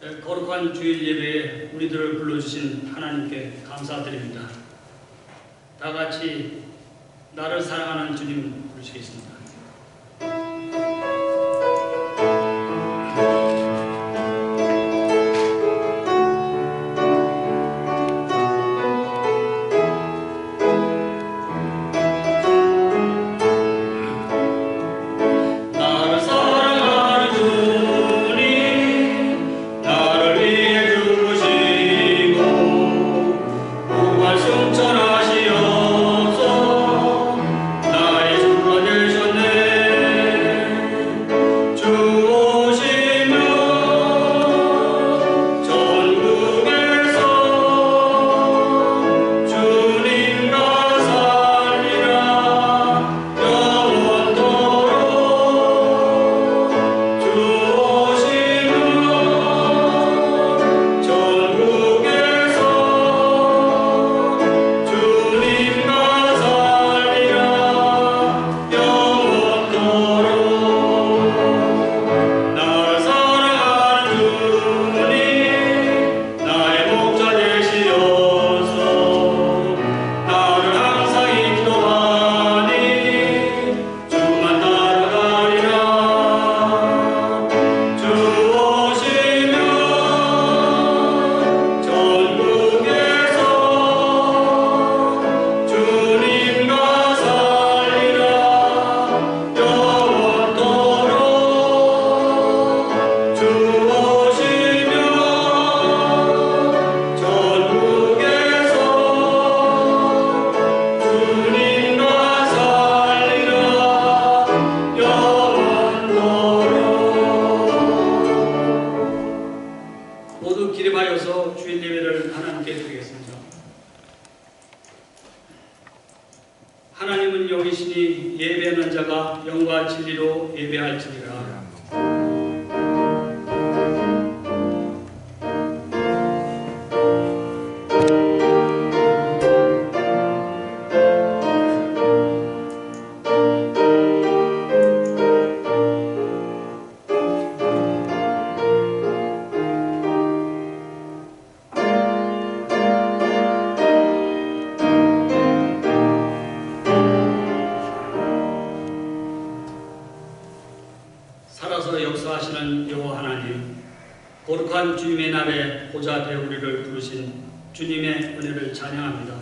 거룩한 주일 예배에 우리들을 불러주신 하나님께 감사드립니다. 다 같이 나를 사랑하는 주님 부르시겠습니다. 모두 기립하여서 주일 예배를 하나님께 드리겠습니다. 하나님은 영이시니 예배하는 자가 영과 진리로 예배할지니라. 살아서 역사하시는 여호와 하나님, 거룩한 주님의 날에 보좌 대우리를 부르신 주님의 은혜를 찬양합니다.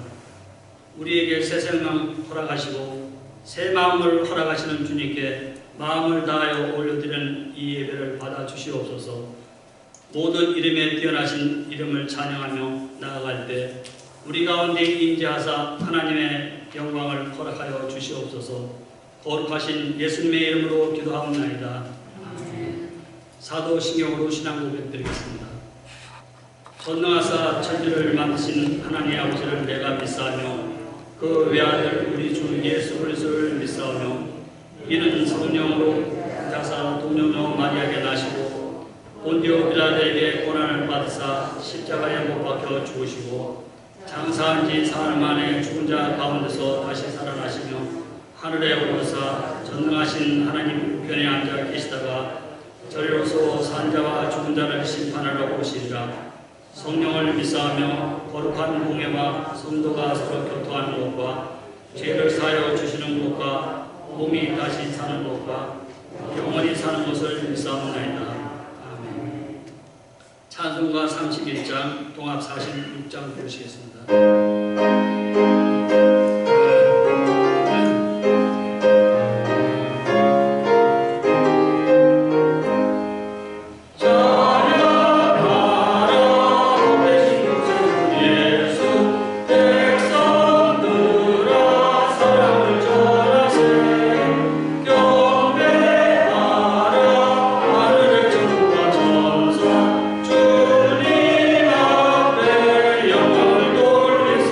우리에게 새 생명 허락하시고 새 마음을 허락하시는 주님께 마음을 다하여 올려드리는 이 예배를 받아주시옵소서. 모든 이름에 뛰어나신 이름을 찬양하며 나아갈 때 우리 가운데 임재하사 하나님의 영광을 허락하여 주시옵소서. 거룩하신 예수님의 이름으로 기도하옵나이다. 사도 신경으로 신앙 고백 드리겠습니다. 전능하사 천지를 만드신 하나님 아버지를 내가 믿사오며 그 외아들 우리 주 예수 그리스도를 믿사오며 이는 성령으로 자사 동정녀 마리아에게 나시고 본디오 빌라도에게 고난을 받으사 십자가에 못 박혀 죽으시고 장사한 지 사흘 만에 죽은 자 가운데서 다시 살아나시며 하늘에 오르사 전능하신 하나님 우편에 앉아 계시다가 저리로서 산자와 죽은 자를 심판하러 오시리라. 성령을 믿사하며 거룩한 공예와 성도가 서로 교통하는 것과 죄를 사하여 주시는 것과 몸이 다시 사는 것과 영원히 사는 것을 믿사옵나이다. 아멘. 찬송가 31장 동합 46장 부르시겠습니다. 주님 앞에 영을 돌리세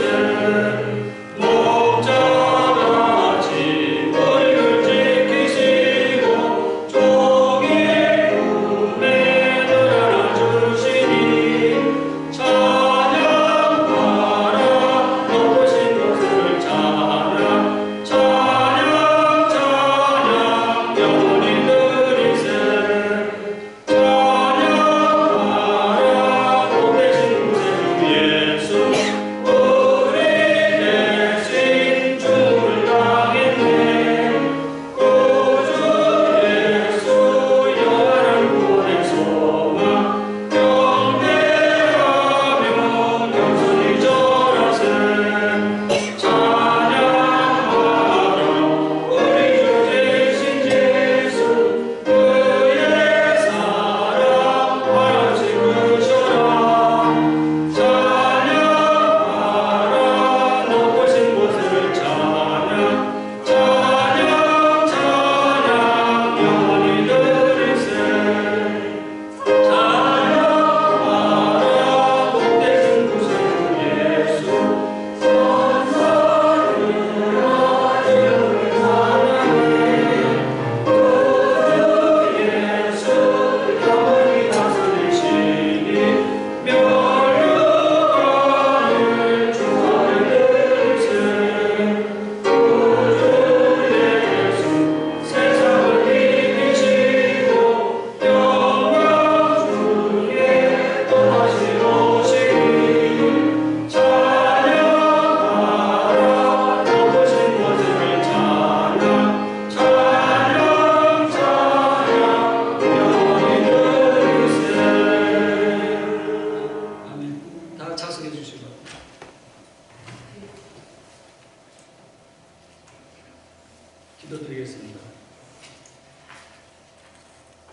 기도드리겠습니다.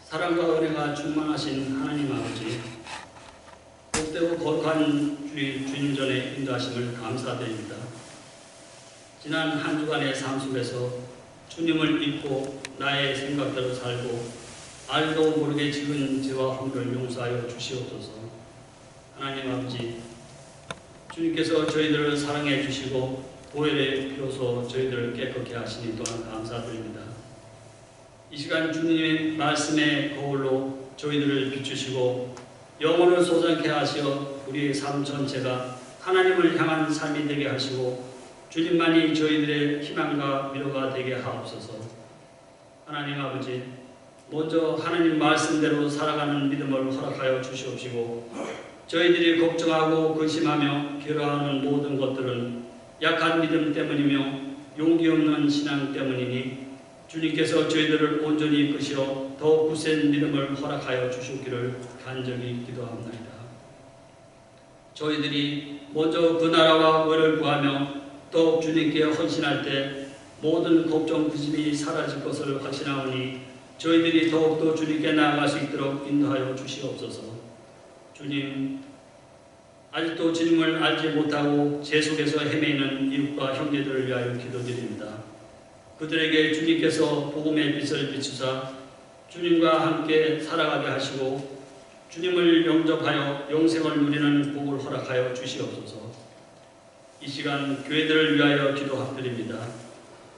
사랑과 은혜가 충만하신 하나님 아버지, 복되고 거룩한 주님 전에 인도하심을 감사드립니다. 지난 한 주간의 삶 속에서 주님을 잊고 나의 생각대로 살고 알도 모르게 지은 죄와 허물을 용서하여 주시옵소서. 하나님 아버지, 주님께서 저희들을 사랑해 주시고 보혈의 피로서 저희들을 깨끗게 하시니 또한 감사드립니다. 이 시간 주님의 말씀의 거울로 저희들을 비추시고 영혼을 소장케 하시어 우리의 삶 전체가 하나님을 향한 삶이 되게 하시고 주님만이 저희들의 희망과 위로가 되게 하옵소서. 하나님 아버지, 먼저 하나님 말씀대로 살아가는 믿음을 허락하여 주시옵시고 저희들이 걱정하고 근심하며 괴로워하는 모든 것들은 약한 믿음 때문이며 용기 없는 신앙 때문이니 주님께서 저희들을 온전히 이끄시어 더욱 굳센 믿음을 허락하여 주시기를 간절히 기도합니다. 저희들이 먼저 그 나라와 의를 구하며 더욱 주님께 헌신할 때 모든 걱정 근심이 사라질 것을 확신하오니 저희들이 더욱더 주님께 나아갈 수 있도록 인도하여 주시옵소서. 주님, 아직도 주님을 알지 못하고 죄 속에서 헤매이는 이웃과 형제들을 위하여 기도드립니다. 그들에게 주님께서 복음의 빛을 비추사 주님과 함께 살아가게 하시고 주님을 영접하여 영생을 누리는 복을 허락하여 주시옵소서. 이 시간 교회들을 위하여 기도드립니다.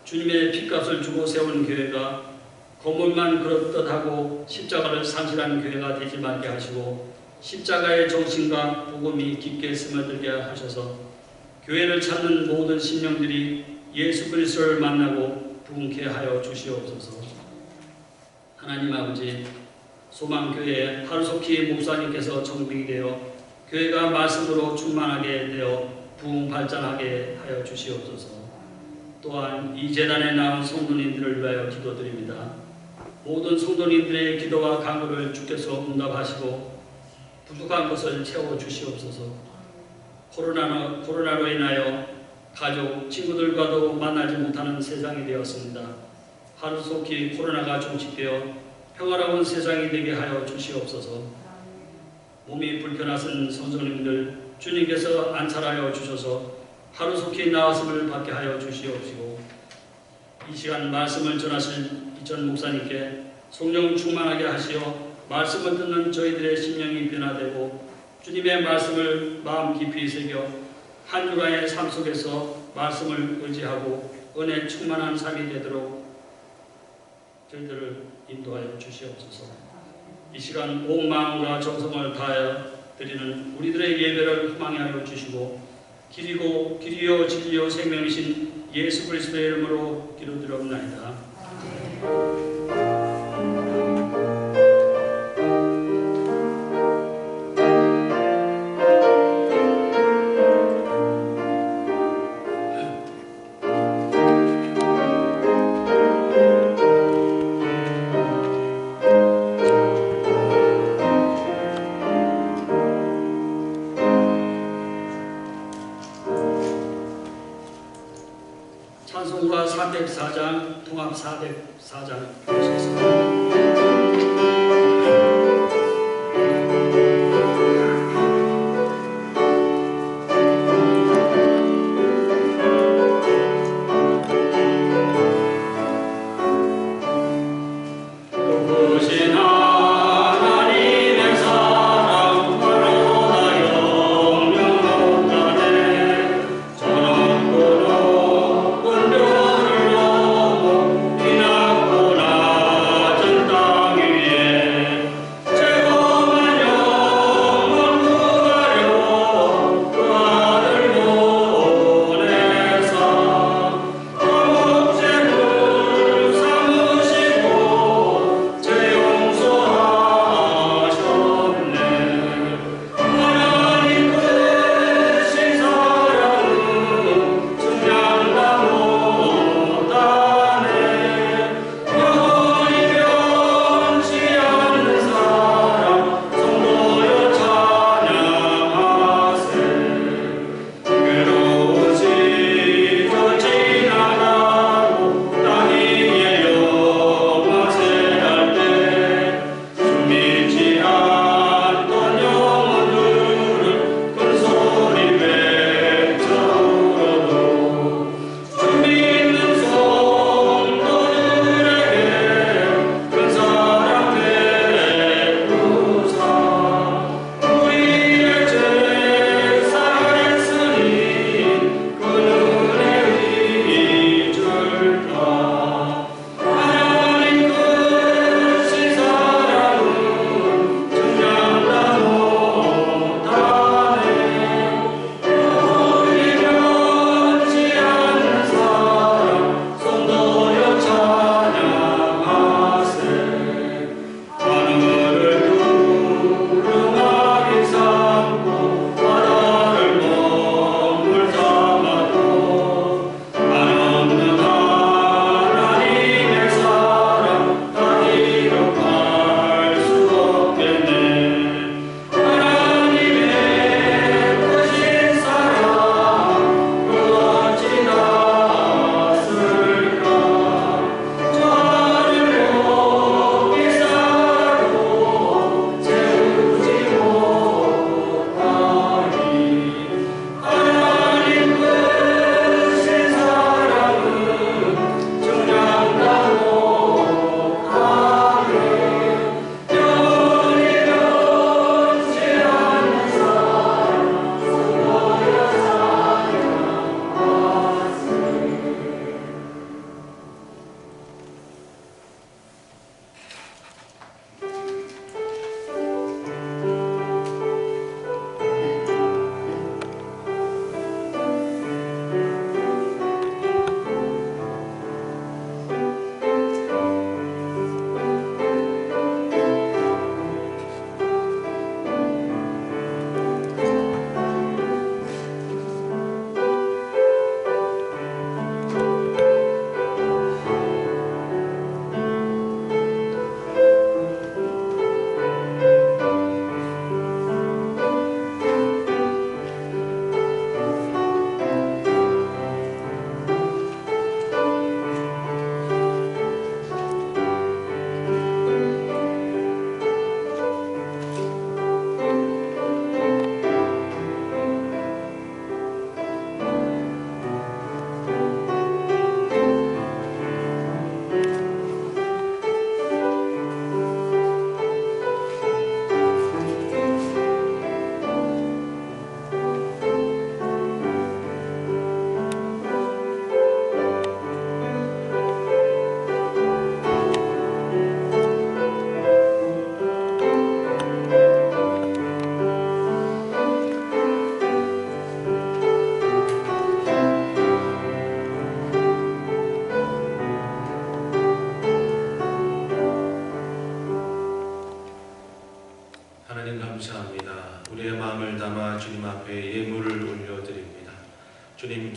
주님의 핏값을 주고 세운 교회가 건물만 그렇듯하고 십자가를 상실한 교회가 되지 말게 하시고 십자가의 정신과 복음이 깊게 스며들게 하셔서 교회를 찾는 모든 심령들이 예수 그리스도를 만나고 부흥케 하여 주시옵소서. 하나님 아버지, 소망교회 하루속히 목사님께서 정비이 되어 교회가 말씀으로 충만하게 되어 부흥 발전하게 하여 주시옵소서. 또한 이 재단에 나온 성도님들을 위하여 기도드립니다. 모든 성도님들의 기도와 간구를 주께서 응답하시고 부족한 것을 채워주시옵소서. 코로나로 인하여 가족, 친구들과도 만나지 못하는 세상이 되었습니다. 하루속히 코로나가 종식되어 평화로운 세상이 되게 하여 주시옵소서. 몸이 불편하신 성도님들 주님께서 안찰하여 주셔서 하루속히 나았음을 받게 하여 주시옵시고 이 시간 말씀을 전하실 이천 목사님께 성령 충만하게 하시어 말씀을 듣는 저희들의 심령이 변화되고 주님의 말씀을 마음 깊이 새겨 한 주간의 삶 속에서 말씀을 의지하고 은혜 충만한 삶이 되도록 저희들을 인도하여 주시옵소서. 이 시간 온 마음과 정성을 다하여 드리는 우리들의 예배를 희망해 하여 주시고 길이요 진리요 생명이신 예수 그리스도의 이름으로 기도드리옵나이다. 찬송가 404장, 통합 404장 보셨습니다. 나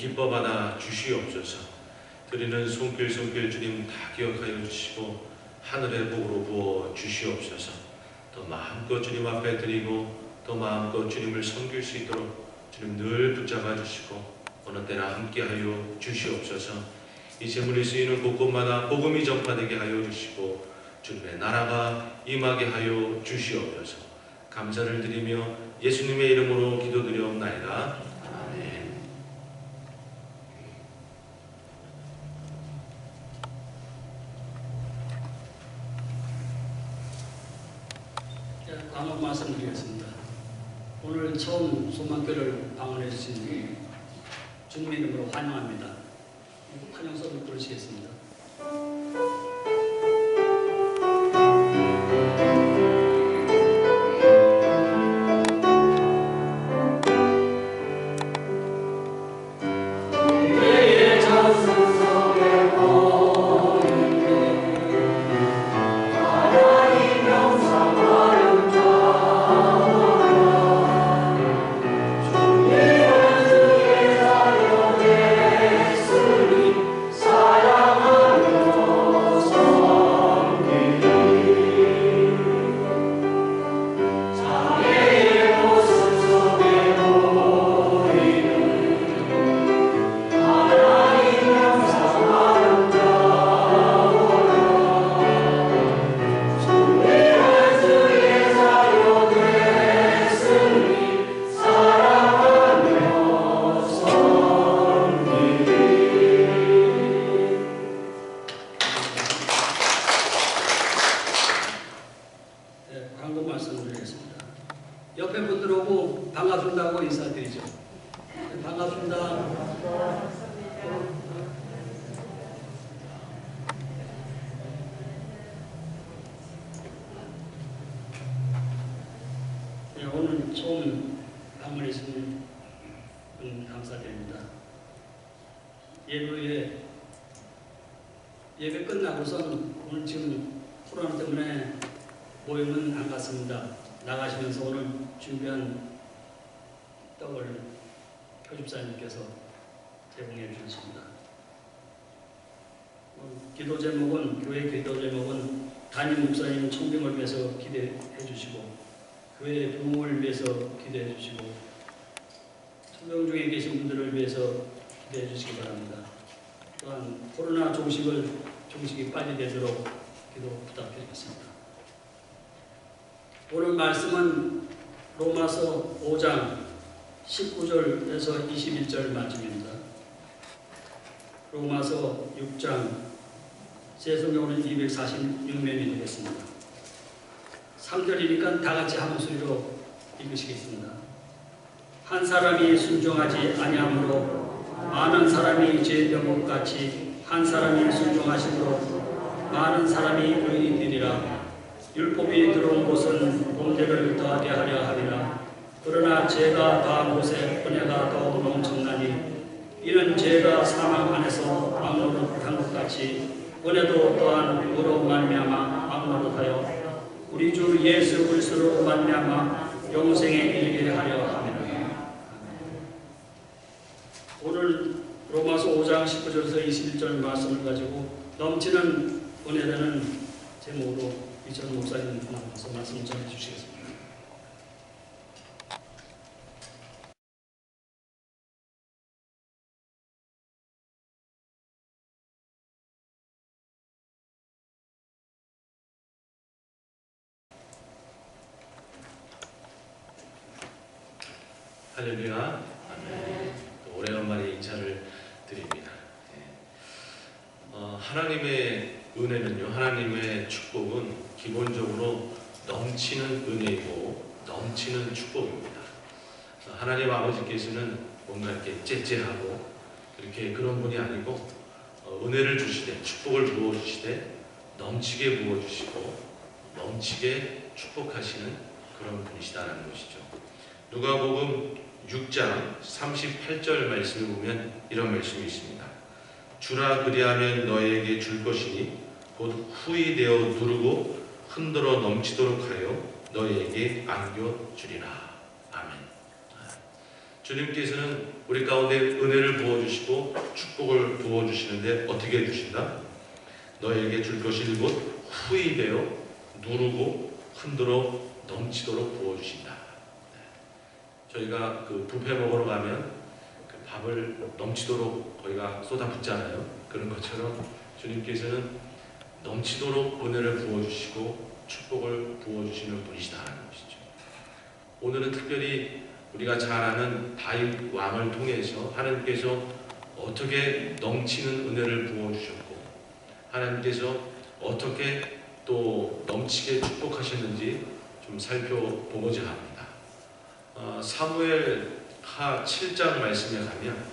기뻐받아 주시옵소서. 드리는 손길 주님 다 기억하여 주시고 하늘의 복으로 부어 주시옵소서. 더 마음껏 주님 앞에 드리고 더 마음껏 주님을 섬길 수 있도록 주님 늘 붙잡아 주시고 어느 때나 함께하여 주시옵소서. 이 제물이 쓰이는 곳곳마다 복음이 전파되게 하여 주시고 주님의 나라가 임하게 하여 주시옵소서. 감사를 드리며 예수님의 이름으로 기도드리옵나이다. 아멘. 감언 말씀드리겠습니다. 오늘 처음 소망교를 방문해 주신 주님의 이름으로 환영합니다. 환영서를 부르시겠습니다. 옆에 분들 오고 반갑습니다고 인사드리죠. 반갑습니다. 네, 오늘 처음 방문해 주신 분 감사드립니다. 예배 끝나고선 오늘 지금 코로나 때문에 모임은 안 갔습니다. 나가시면서 오늘 준비한 떡을 표집사님께서 제공해 주셨습니다. 기도 제목은, 교회 기도 제목은 담임 목사님 청빙을 위해서 기대해 주시고 교회 부흥을 위해서 기대해 주시고 청병 중에 계신 분들을 위해서 기대해 주시기 바랍니다. 또한 코로나 종식이 빨리 되도록 기도 부탁드리겠습니다. 오늘 말씀은 로마서 5장 19절에서 21절 말씀입니다. 로마서 6장 제 성경으로는 246면이 되겠습니다. 3절이니까 다 같이 한 목소리로 읽으시겠습니다. 한 사람이 순종하지 아니함으로 많은 사람이 죄된 것 같이 한 사람이 순종하심으로 많은 사람이 의인이 되리라. 율법이 들어온 곳은 범죄를 더하게 하려 함이라. 그러나 죄가 더한 곳에 은혜가 더욱 넘쳐나니 이는 죄가 사망 안에서 악노릇한 것 같이 은혜도 또한 의로 말미암아 악노릇하여 우리 주 예수 그리스도로 말미암아 영생에 이르게 하려 함이라. 오늘 로마서 5장 19절에서 21절 말씀을 가지고 넘치는 은혜라는 제목으로 이천 목사님 나와서 말씀 전해 주시겠습니다. 할렐루야. 또 오래간만에 인사를 드립니다. 하나님의 은혜는요, 하나님의 축복은 기본적으로 넘치는 은혜이고 넘치는 축복입니다. 하나님 아버지께서는 뭔가 이렇게 째째하고 이렇게 그런 분이 아니고 은혜를 주시되 축복을 부어주시되 넘치게 부어주시고 넘치게 축복하시는 그런 분이시다라는 것이죠. 누가복음 6장 38절 말씀을 보면 이런 말씀이 있습니다. 주라 그리하면 너에게 줄 것이니 곧 후히 되어 누르고 흔들어 넘치도록 하여 너에게 안겨주리라. 아멘. 주님께서는 우리 가운데 은혜를 부어주시고 축복을 부어주시는데 어떻게 해주신다? 너에게 줄 것이 곧 후히 되어 누르고 흔들어 넘치도록 부어주신다. 저희가 그 뷔페 먹으러 가면 그 밥을 넘치도록 거기가 쏟아붓잖아요. 그런 것처럼 주님께서는 넘치도록 은혜를 부어주시고 축복을 부어주시는 분이시다는 것이죠. 오늘은 특별히 우리가 잘 아는 다윗 왕을 통해서 하나님께서 어떻게 넘치는 은혜를 부어주셨고 하나님께서 어떻게 또 넘치게 축복하셨는지 좀 살펴보고자 합니다. 사무엘하 7장 말씀에 가면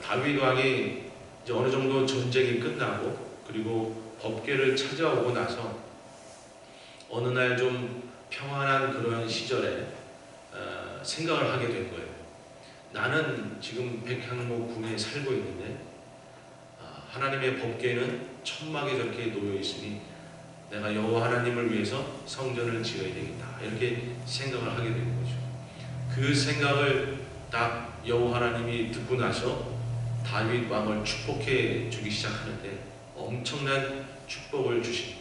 다윗 왕이 이제 어느 정도 전쟁이 끝나고 그리고 법궤를 찾아오고 나서 어느 날 좀 평안한 그런 시절에 생각을 하게 된 거예요. 나는 지금 백향목 궁에 살고 있는데 하나님의 법궤는 천막에 저렇게 놓여 있으니 내가 여호와 하나님을 위해서 성전을 지어야 되겠다. 이렇게 생각을 하게 된 거죠. 그 생각을 딱 여호와 하나님이 듣고 나서 다윗 왕을 축복해 주기 시작하는데 엄청난 축복을 주십니다.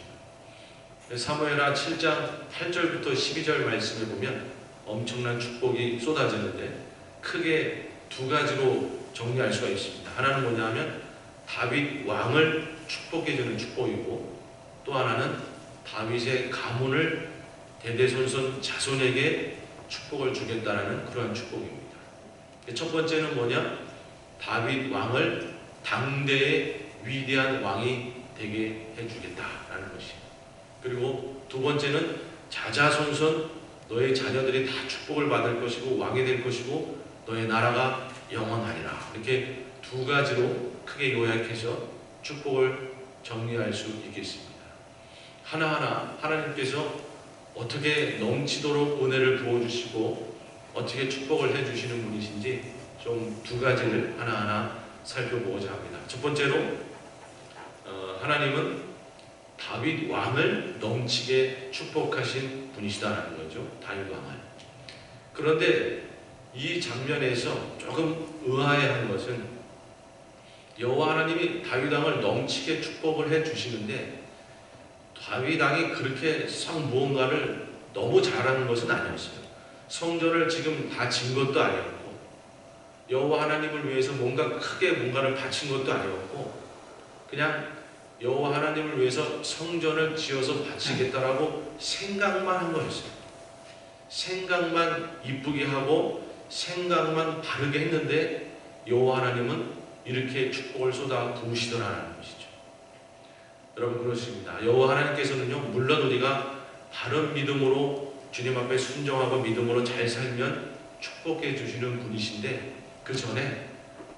사무엘하 7장 8절부터 12절 말씀을 보면 엄청난 축복이 쏟아지는데 크게 두 가지로 정리할 수가 있습니다. 하나는 뭐냐면 다윗 왕을 축복해주는 축복이고 또 하나는 다윗의 가문을 대대손손 자손에게 축복을 주겠다라는 그러한 축복입니다. 첫 번째는 뭐냐? 다윗 왕을 당대의 위대한 왕이 되게 해주겠다라는 것입니다. 그리고 두 번째는 자자손손 너의 자녀들이 다 축복을 받을 것이고 왕이 될 것이고 너의 나라가 영원하리라. 이렇게 두 가지로 크게 요약해서 축복을 정리할 수 있겠습니다. 하나하나 하나님께서 어떻게 넘치도록 은혜를 부어주시고 어떻게 축복을 해주시는 분이신지 좀 두 가지를 하나하나 살펴보고자 합니다. 첫 번째로 하나님은 다윗 왕을 넘치게 축복하신 분이시다라는 거죠. 다윗 왕을. 그런데 이 장면에서 조금 의아해한 것은 여호와 하나님이 다윗 왕을 넘치게 축복을 해주시는데 다윗 왕이 그렇게 썩 무언가를 너무 잘하는 것은 아니었어요. 성전을 지금 다 진 것도 아니었고 여호와 하나님을 위해서 뭔가 크게 뭔가를 바친 것도 아니었고 그냥 여호와 하나님을 위해서 성전을 지어서 바치겠다라고 생각만 한 거였어요. 생각만 이쁘게 하고 생각만 바르게 했는데 여호와 하나님은 이렇게 축복을 쏟아 부으시더라는 것이죠. 여러분 그렇습니다. 여호와 하나님께서는요 물론 우리가 바른 믿음으로 주님 앞에 순종하고 믿음으로 잘 살면 축복해 주시는 분이신데 그 전에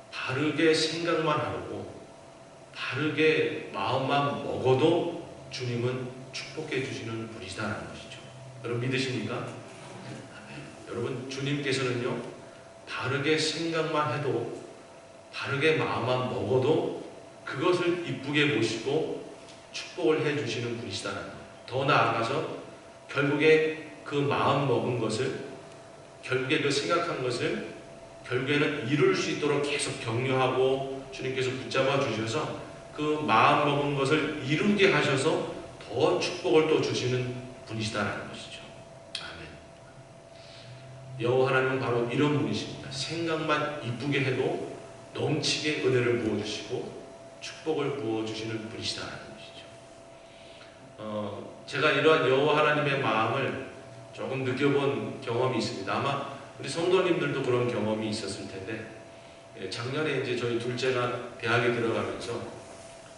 바르게 생각만 하고 바르게 마음만 먹어도 주님은 축복해 주시는 분이시다는 것이죠. 여러분 믿으십니까? 아멘. 여러분 주님께서는요 바르게 생각만 해도 바르게 마음만 먹어도 그것을 이쁘게 보시고 축복을 해 주시는 분이시다는 거예요. 더 나아가서 결국에 그 마음 먹은 것을 결국에 그 생각한 것을 결국에는 이룰 수 있도록 계속 격려하고 주님께서 붙잡아 주셔서 그 마음 먹은 것을 이루게 하셔서 더 축복을 또 주시는 분이시다라는 것이죠. 아멘. 여호와 하나님은 바로 이런 분이십니다. 생각만 이쁘게 해도 넘치게 은혜를 부어주시고 축복을 부어주시는 분이시다라는 것이죠. 제가 이러한 여호와 하나님의 마음을 조금 느껴본 경험이 있습니다. 아마 우리 성도님들도 그런 경험이 있었을 텐데 작년에 이제 저희 둘째가 대학에 들어가면서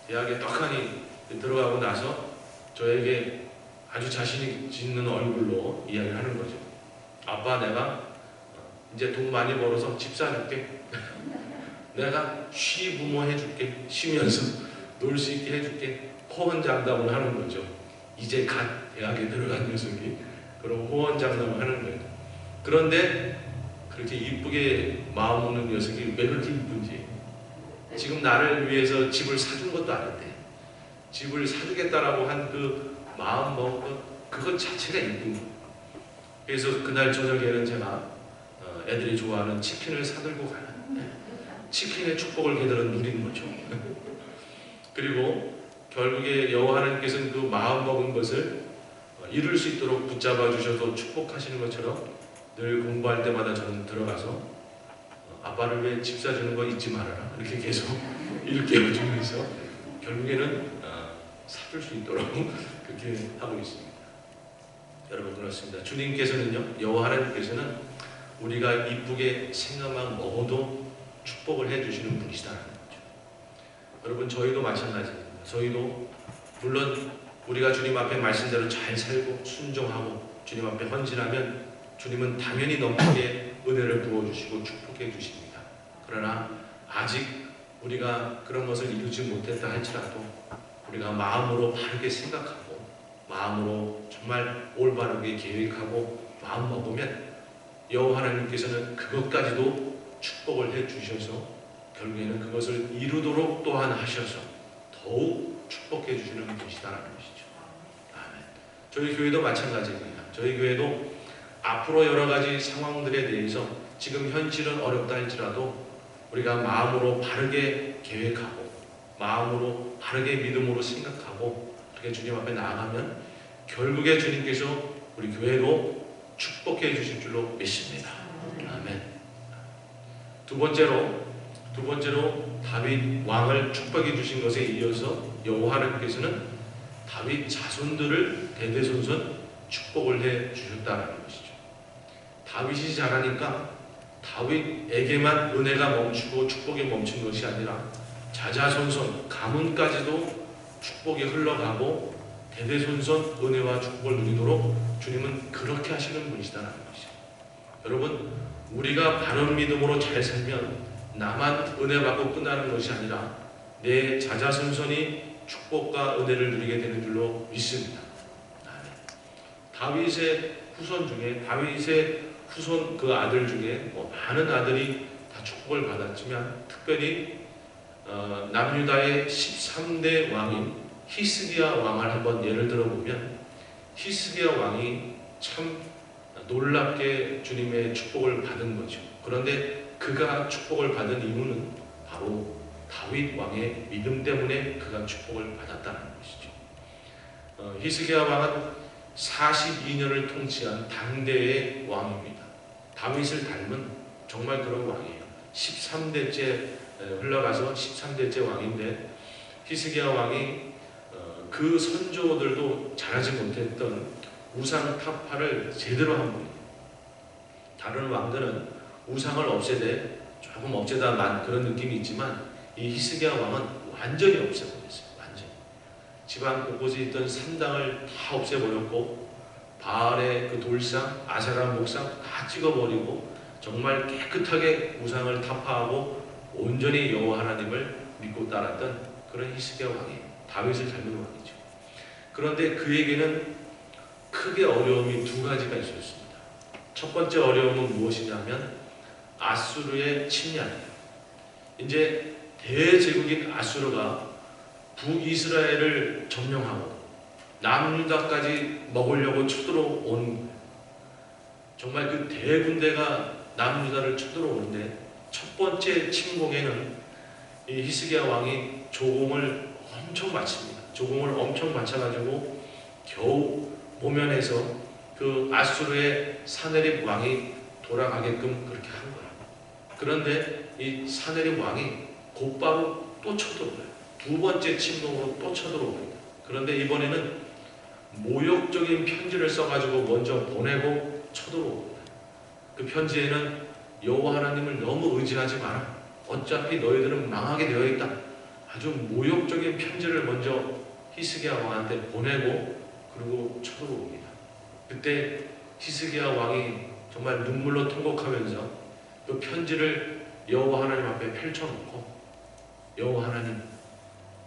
대학에 떡하니 들어가고 나서 저에게 아주 자신 있는 얼굴로 이야기를 하는 거죠. 아빠 내가 이제 돈 많이 벌어서 집 사줄게. 내가 쉬부모 해줄게. 쉬면서 놀 수 있게 해줄게. 호언장담을 하는 거죠. 이제 갓 대학에 들어간 녀석이 그런 호언장담을 하는 거예요. 그런데 그렇게 이쁘게 마음 먹는 녀석이 왜 그렇게 이쁜지 지금 나를 위해서 집을 사준 것도 아닌데 집을 사주겠다라고 한 그 마음 먹은 것 그것 자체가 이쁜 거예요. 그래서 그날 저녁에는 제가 애들이 좋아하는 치킨을 사들고 가는 치킨의 축복을 걔들은 누리는 거죠. 그리고 결국에 여호와 하나님께서는 그 마음 먹은 것을 이룰 수 있도록 붙잡아 주셔서 축복하시는 것처럼 늘 공부할 때마다 저는 들어가서 아빠를 위해 집 사주는 거 잊지 말아라 이렇게 계속 일깨워주면서 결국에는 사줄 수 있도록 그렇게 하고 있습니다. 여러분 그렇습니다. 주님께서는요, 여호와 하나님께서는 우리가 이쁘게 생각만 먹어도 축복을 해주시는 분이시다라는 거죠. 여러분 저희도 마찬가지입니다. 저희도 물론 우리가 주님 앞에 말씀대로 잘 살고 순종하고 주님 앞에 헌신하면 주님은 당연히 넘치게 은혜를 부어주시고 축복해 주십니다. 그러나 아직 우리가 그런 것을 이루지 못했다 할지라도 우리가 마음으로 바르게 생각하고 마음으로 정말 올바르게 계획하고 마음 먹으면 여호와 하나님께서는 그것까지도 축복을 해 주셔서 결국에는 그것을 이루도록 또한 하셔서 더욱 축복해 주시는 분이시다라는 것이죠. 아멘. 저희 교회도 마찬가지입니다. 저희 교회도 앞으로 여러 가지 상황들에 대해서 지금 현실은 어렵다 할지라도 우리가 마음으로 바르게 계획하고 마음으로 바르게 믿음으로 생각하고 그렇게 주님 앞에 나아가면 결국에 주님께서 우리 교회도 축복해 주실 줄로 믿습니다. 아멘. 두 번째로 다윗 왕을 축복해 주신 것에 이어서 여호와 하나님께서는 다윗 자손들을 대대손손 축복을 해 주셨다는 것이죠. 다윗이 잘하니까 다윗에게만 은혜가 멈추고 축복이 멈춘 것이 아니라 자자손손 가문까지도 축복이 흘러가고 대대손손 은혜와 축복을 누리도록 주님은 그렇게 하시는 분이시다는 것이죠. 여러분 우리가 바른 믿음으로 잘 살면 나만 은혜 받고 끝나는 것이 아니라 내 자자손손이 축복과 은혜를 누리게 되는 줄로 믿습니다. 다윗의 후손 중에 다윗의 후손 그 아들 중에 많은 아들이 다 축복을 받았지만 특별히 남유다의 13대 왕인 히스기야 왕을 한번 예를 들어보면 히스기야 왕이 참 놀랍게 주님의 축복을 받은 거죠. 그런데 그가 축복을 받은 이유는 바로 다윗 왕의 믿음 때문에 그가 축복을 받았다는 것이죠. 히스기야 왕은 42년을 통치한 당대의 왕입니다. 다윗을 닮은 정말 그런 왕이에요. 13대째 흘러가서 13대째 왕인데 히스기야 왕이 그 선조들도 잘하지 못했던 우상 타파를 제대로 한 분이에요. 다른 왕들은 우상을 없애되 조금 없애다 그런 느낌이 있지만 이 히스기야 왕은 완전히 없애버렸어요. 완전히 집안 곳곳에 있던 산당을 다 없애버렸고 바알의 그 돌상, 아세라 목상 다 찍어버리고 정말 깨끗하게 우상을 타파하고 온전히 여호와 하나님을 믿고 따랐던 그런 히스기야 왕이에요. 다윗을 닮은 왕이죠. 그런데 그에게는 크게 어려움이 두 가지가 있었습니다. 첫 번째 어려움은 무엇이냐면 아수르의 침략이에요. 이제 대제국인 아수르가 북이스라엘을 점령하고 남유다까지 먹으려고 쳐들어온 정말 그 대군대가 남유다를 쳐들어오는데 첫 번째 침공에는 이 히스기야 왕이 조공을 엄청 바칩니다. 조공을 엄청 바쳐가지고 겨우 모면에서 그 아수르의 사네립 왕이 돌아가게끔 그렇게 한 거예요. 그런데 이 사네립 왕이 곧바로 또 쳐들어와요. 두 번째 침공으로 또 쳐들어옵니다. 그런데 이번에는 모욕적인 편지를 써가지고 먼저 보내고 쳐들어옵니다. 그 편지에는 여호와 하나님을 너무 의지하지 마라. 어차피 너희들은 망하게 되어 있다. 아주 모욕적인 편지를 먼저 히스기야 왕한테 보내고 그리고 쳐들어옵니다. 그때 히스기야 왕이 정말 눈물로 통곡하면서 그 편지를 여호와 하나님 앞에 펼쳐놓고 여호와 하나님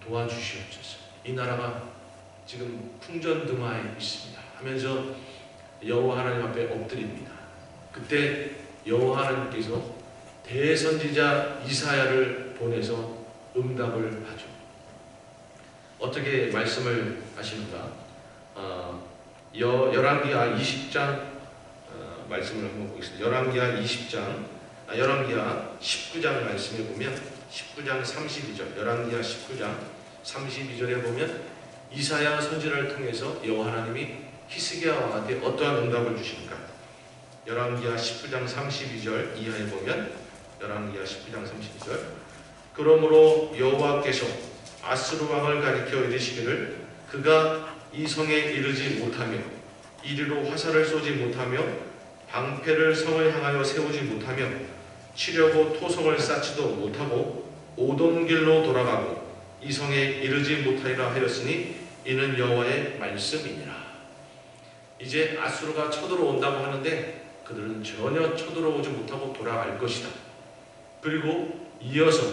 도와주시옵소서. 이 나라가 지금 풍전등화에 있습니다 하면서 여호와 하나님 앞에 엎드립니다. 그때 여호와 하나님께서 대선지자 이사야를 보내서 응답을 하죠. 어떻게 말씀을 하시는가? 열왕기하 20장 말씀을 한번 보겠습니다. 열왕기하 19장 말씀에 보면 19장 32절, 열왕기하 19장 32절에 보면 이사야 선지자를 통해서 여호와 하나님이 히스기야 왕한테 어떠한 응답을 주십니까? 열왕기하 19장 32절 이하에 보면 열왕기하 19장 32절 그러므로 여호와께서 아스루 왕을 가리켜 이르시기를 그가 이 성에 이르지 못하며 이리로 화살을 쏘지 못하며 방패를 성을 향하여 세우지 못하며 치려고 토성을 쌓지도 못하고 오던 길로 돌아가고 이 성에 이르지 못하리라 하였으니 이는 여호와의 말씀이니라. 이제 아수르가 쳐들어온다고 하는데 그들은 전혀 쳐들어오지 못하고 돌아갈 것이다. 그리고 이어서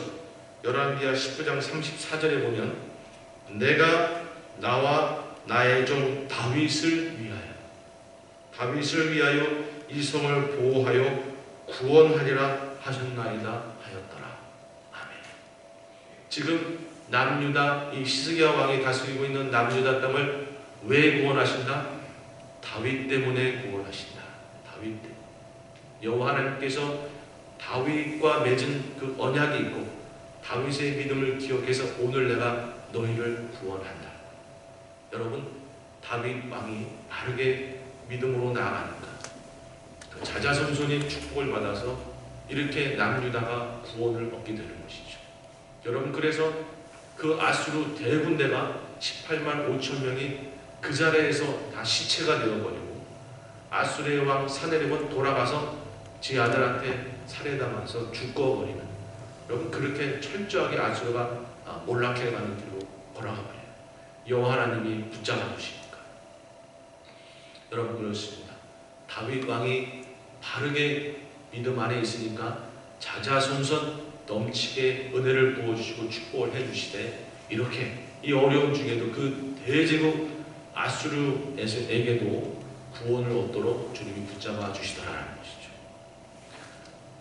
열왕기하 19장 34절에 보면 내가 나와 나의 종 다윗을 위하여 이 성을 보호하여 구원하리라 하셨나이다 하였더라. 아멘. 지금 남유다 이 히스기야 왕이 다스리고 있는 남유다 땅을 왜 구원하신다? 다윗 때문에 구원하신다. 다윗 때문에. 여호와 하나님께서 다윗과 맺은 그 언약이 있고 다윗의 믿음을 기억해서 오늘 내가 너희를 구원한다. 여러분, 다윗 왕이 바르게 믿음으로 나아가니까 그 자자손손의 축복을 받아서 이렇게 남유다가 구원을 얻게 되는 것이죠. 여러분, 그래서 그 아수르 대군대가 18만 5천 명이 그 자리에서 다 시체가 되어버리고 아수르의 왕 사네립은 돌아가서 제 아들한테 살해당해서 죽어버리는, 여러분, 그렇게 철저하게 아수르가 몰락해가는 길로 걸어가버려요. 여호와 하나님이 붙잡아 주시니까. 여러분, 그렇습니다. 다윗 왕이 바르게 믿음 안에 있으니까 자자손손 넘치게 은혜를 부어주시고 축복을 해주시되 이렇게 이 어려움 중에도 그 대제국 아수르에게도 구원을 얻도록 주님이 붙잡아 주시더라는 것이죠.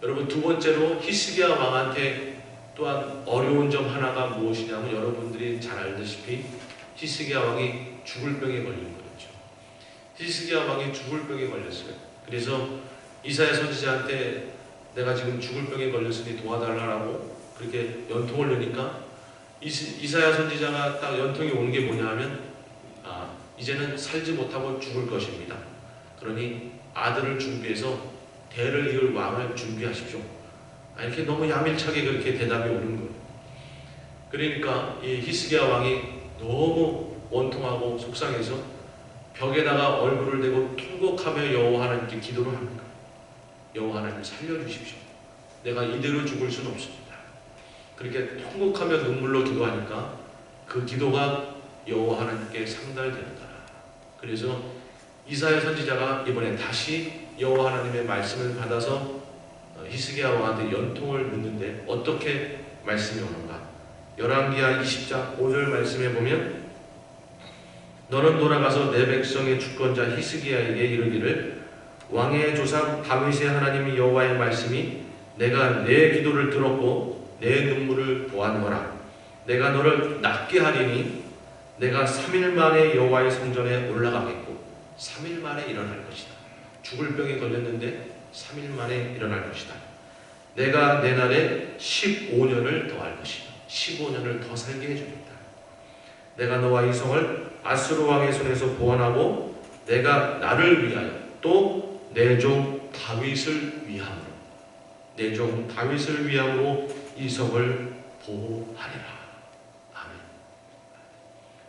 여러분, 두 번째로 히스기야 왕한테 또한 어려운 점 하나가 무엇이냐면 여러분들이 잘 알다시피 히스기야 왕이 죽을 병에 걸린 거였죠. 히스기야 왕이 죽을 병에 걸렸어요. 그래서 이사야 선지자한테 내가 지금 죽을 병에 걸렸으니 도와달라고 그렇게 연통을 넣으니까 이사야 선지자가 딱 연통이 오는 게 뭐냐 하면 이제는 살지 못하고 죽을 것입니다. 그러니 아들을 준비해서 대를 이을 왕을 준비하십시오. 이렇게 너무 야밀차게 그렇게 대답이 오는 거예요. 그러니까 이 히스기야 왕이 너무 원통하고 속상해서 벽에다가 얼굴을 대고 통곡하며 여호와 하나님께 기도를 합니다. 여호와 하나님 살려주십시오. 내가 이대로 죽을 수는 없습니다. 그렇게 통곡하며 눈물로 기도하니까 그 기도가 여호와 하나님께 상달되는다. 그래서 이사야 선지자가 이번에 다시 여호와 하나님의 말씀을 받아서 히스기야 왕한테 연통을 묻는데 어떻게 말씀이 오는가? 열왕기하 20장 5절 말씀에 보면 너는 돌아가서 내 백성의 주권자 히스기야에게 이르기를 왕의 조상 다윗의 하나님 여호와의 말씀이 내가 내 기도를 들었고 내 눈물을 보았노라. 내가 너를 낫게 하리니 내가 3일 만에 여호와의 성전에 올라가겠고 3일 만에 일어날 것이다. 죽을 병에 걸렸는데 3일 만에 일어날 것이다. 내가 내 날에 15년을 더할 것이다. 15년을 더 살게 해주겠다. 내가 너와 이 성을 아수르 왕의 손에서 보완하고 내가 나를 위하여 또 내 종 다윗을 위함으로 내 종 다윗을 위함으로 이 성을 보호하리라. 아멘.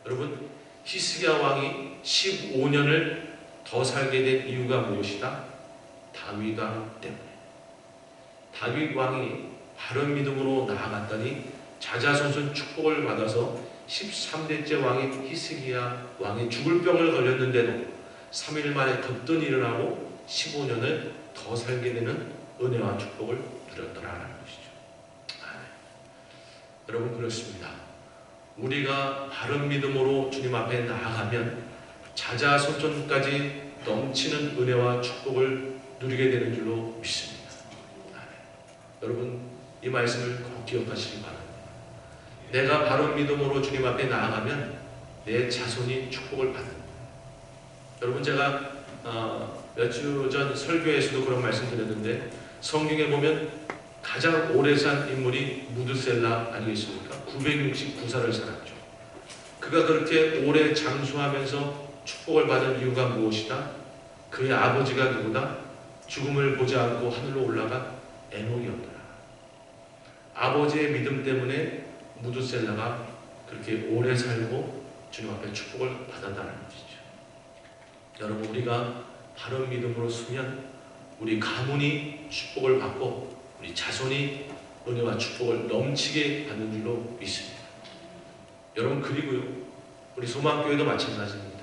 여러분, 히스기야 왕이 15년을 더 살게 된 이유가 무엇이다? 다윗 왕 때문에. 다윗 왕이 바른 믿음으로 나아갔더니 자자손손 축복을 받아서 13대째 왕인 히스기야 왕이 죽을 병을 걸렸는데도 3일 만에 거뜬히 일어나고 15년을 더 살게 되는 은혜와 축복을 누렸더라는 것이죠. 아멘. 여러분, 그렇습니다. 우리가 바른 믿음으로 주님 앞에 나아가면 자자손손까지 넘치는 은혜와 축복을 누리게 되는 줄로 믿습니다. 아멘. 여러분, 이 말씀을 꼭 기억하시기 바랍니다. 내가 바른 믿음으로 주님 앞에 나아가면 내 자손이 축복을 받는 거예요. 여러분, 제가 몇 주 전 설교에서도 그런 말씀 드렸는데 성경에 보면 가장 오래 산 인물이 무드셀라 아니겠습니까? 969살을 살았죠. 그가 그렇게 오래 장수하면서 축복을 받은 이유가 무엇이다? 그의 아버지가 누구다? 죽음을 보지 않고 하늘로 올라간 에녹이었더라. 아버지의 믿음 때문에 무드셀라가 그렇게 오래 살고 주님 앞에 축복을 받았다는 것이죠. 여러분, 우리가 바른 믿음으로 서면 우리 가문이 축복을 받고 우리 자손이 은혜와 축복을 넘치게 받는 줄로 믿습니다. 여러분, 그리고요, 우리 소망교회도 마찬가지입니다.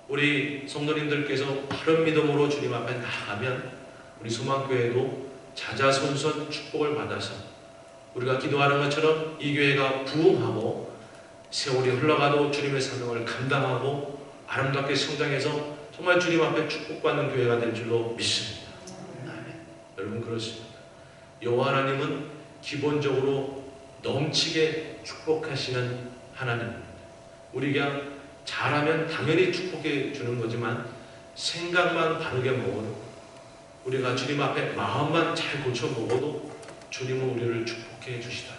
우리 성도님들께서 바른 믿음으로 주님 앞에 나아가면 우리 소망교회도 자자손손 축복을 받아서 우리가 기도하는 것처럼 이 교회가 부흥하고 세월이 흘러가도 주님의 사명을 감당하고 아름답게 성장해서 정말 주님 앞에 축복받는 교회가 될 줄로 믿습니다. 여러분, 그렇습니다. 여호와 하나님은 기본적으로 넘치게 축복하시는 하나님입니다. 우리가 잘하면 당연히 축복해 주는 거지만 생각만 바르게 먹어도, 우리가 주님 앞에 마음만 잘 고쳐 먹어도 주님은 우리를 축복해 주시더라.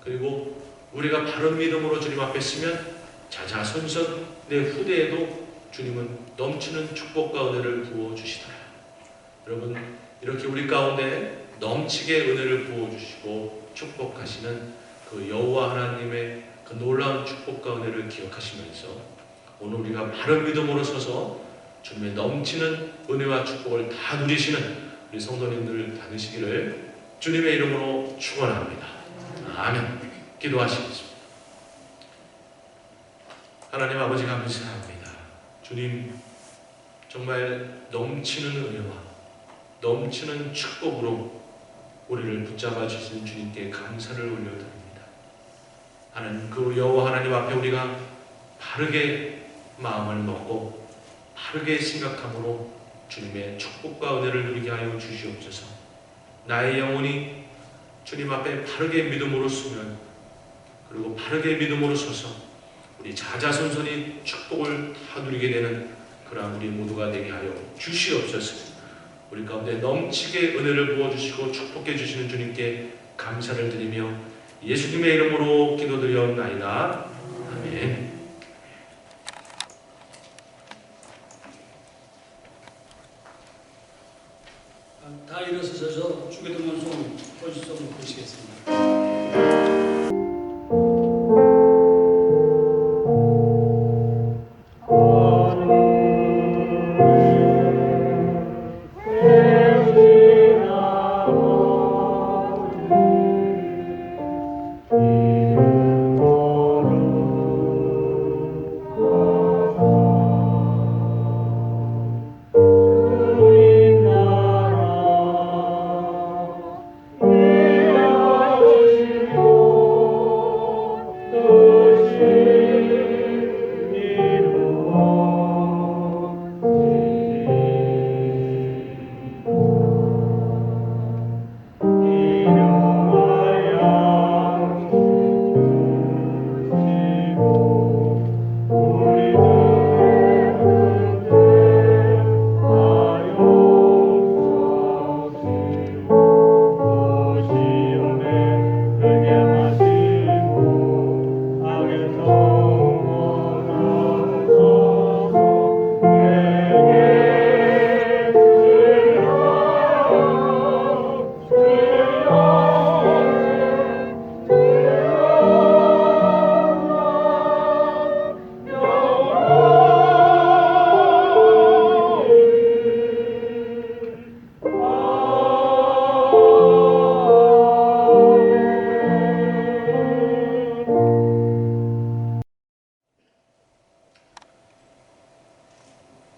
그리고 우리가 바른 믿음으로 주님 앞에 서면 자자손손 내 후대에도 주님은 넘치는 축복과 은혜를 부어 주시더라. 여러분, 이렇게 우리 가운데 넘치게 은혜를 부어 주시고 축복하시는 그 여호와 하나님의 그 놀라운 축복과 은혜를 기억하시면서 오늘 우리가 바른 믿음으로 서서 주님의 넘치는 은혜와 축복을 다 누리시는 우리 성도님들 다 되시기를 주님의 이름으로 축원합니다. 아멘. 기도하시겠습니다. 하나님 아버지, 감사합니다. 주님, 정말 넘치는 은혜와 넘치는 축복으로 우리를 붙잡아 주신 주님께 감사를 올려드립니다. 하나님, 그 여호와 하나님 앞에 우리가 바르게 마음을 먹고 바르게 생각함으로 주님의 축복과 은혜를 누리게 하여 주시옵소서. 나의 영혼이 주님 앞에 바르게 믿음으로 서면, 그리고 바르게 믿음으로 서서 우리 자자손손이 축복을 다 누리게 되는 그러한 우리 모두가 되게 하여 주시옵소서. 우리 가운데 넘치게 은혜를 부어주시고 축복해 주시는 주님께 감사를 드리며 예수님의 이름으로 기도드리옵나이다. 아멘. 다 일어서셔서 주기도문 송 보시겠습니다.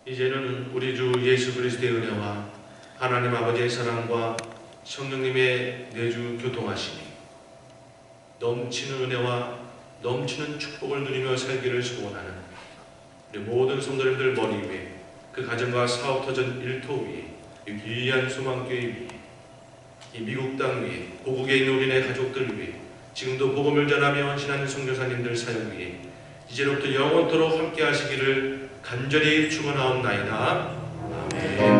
이제는 우리 주 예수 그리스도의 은혜와 하나님 아버지의 사랑과 성령님의 내주 교통하심이 넘치는 은혜와 넘치는 축복을 누리며 살기를 소원하는 우리 모든 성도님들 머리 위에, 그 가정과 사업 터전 일터 위에, 이 귀한 소망교회 위에, 이 미국 땅 위에, 고국에 있는 우리네 가족들 위에, 지금도 복음을 전하며 헌신하는 선교사님들 사역 위에 이제로부터 영원토록 함께 하시기를 간절히 축원하옵나이다. 아멘.